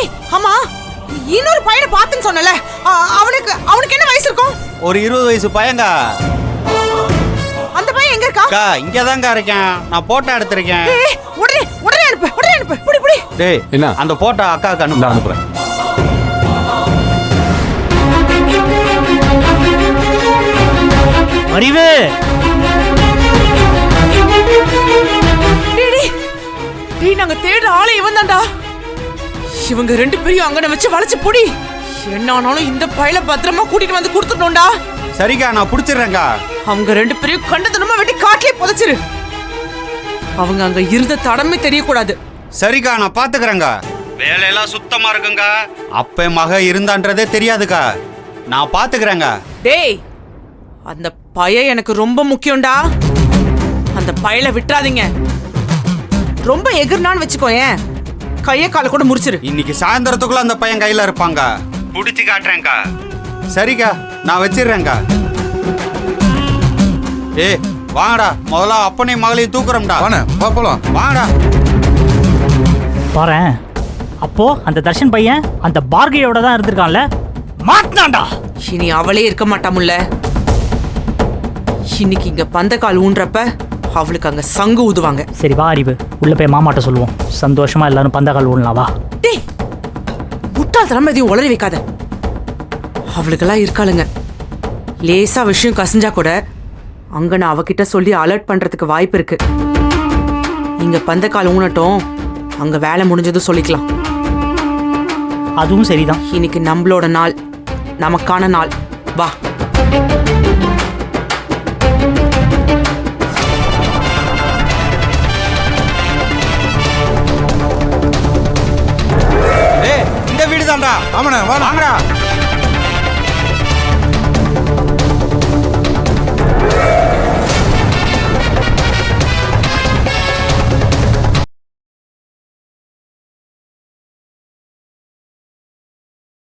டேய் ஆமா இன்னொரு பையனை பார்த்தேன்னு சொன்னல, அவனுக்கு என்ன வயசு இருக்கும்? ஒரு 20 வயசு பையங்க. அந்த பையன் எங்க இருக்கா? அக்கா இங்க தான்க்கா இருக்கேன், நான் போட்டோ எடுத்திருக்கேன். உடனே அனுப்பு புடி. டேய் என்ன அந்த போட்டோ அக்காவுக்கு அனுப்புறேன். அறிவு டேய் நாங்க தேடுற ஆளே இவன் தான்டா. இவங்க 2 பேரையும் அங்கன வச்சு வளைச்சு புடி. என்ன ஆனாலும் இந்த பையல பத்திரமா கூட்டிட்டு வந்து கொடுத்துடணும்டா. சரிக்கா நான் புடிச்சிடுறேன்க்கா. அவங்க 2 பேரையும் கண்டதுனமா வெட்டி காட்டிலே புதைச்சிரு. அவங்க அங்க இருந்த தடமே தெரியக்கூடாது. சரிக்கா நான் பாத்துக்கிறேங்க. வேலையெல்லாம் சுத்தமா இருக்குங்க. அப்ப மக இருந்தான்றதே தெரியாதுக்கா. நான் பாத்துக்கிறேங்க. டேய் அந்த பையன் எனக்கு ரொம்ப முக்கியம்டா. அந்த பையல விட்டுறாதீங்க. ரொம்ப எகிர்னான்னு வச்சுக்கோயேன், கைய கால கூட முறிச்சிரு. இன்னைக்கு சாயந்தரத்துக்குள்ள அந்த பையன் கையில இருப்பாங்க. புடிச்சு காட்டுறேன்க்கா. சரிக்கா நான் வச்சிடுறேன்க்கா. ஏய் வாங்கடா, முதல்ல அப்பனையும் மகளையும் தூக்குறோம்டா. போலாம் வாங்கடா. பாரேன், அப்போ அந்த தர்ஷன் பையன் அந்த பார்கவியோட தான் இருந்திருக்கான்ல, மாட்டினான்டா. இனி அவளே இருக்க மாட்டாமுல்ல. இன்னைக்கு இங்க பந்தக்கால் ஊன்றப்ப அவளுக்கு அங்க சங்கு ஊதுவாங்க. சரி வா அறிவு, உள்ள போய் மாமாட்ட சொல்லுவோம். சந்தோஷமா எல்லாரும் பந்தக்கால் ஊடலாம் வா. டேய் முட்டாள்தனமா எதையும் உளறி வைக்காத. அவளுக்கெல்லாம் இருக்காளுங்க. லேசா விஷயம் கசிஞ்சா கூட அங்க நான் அவகிட்ட சொல்லி அலர்ட் பண்றதுக்கு வாய்ப்பு இருக்கு. இங்க பந்தக்கால் ஊனட்டும், அங்க வேலை முடிஞ்சதும் சொல்லிக்கலாம். அதுவும் சரிதான். இன்னைக்கு நம்மளோட நாள், நமக்கான நாள். வா. இந்த வீடு தான்டா. ஆமாண்ணா வாங்கடா.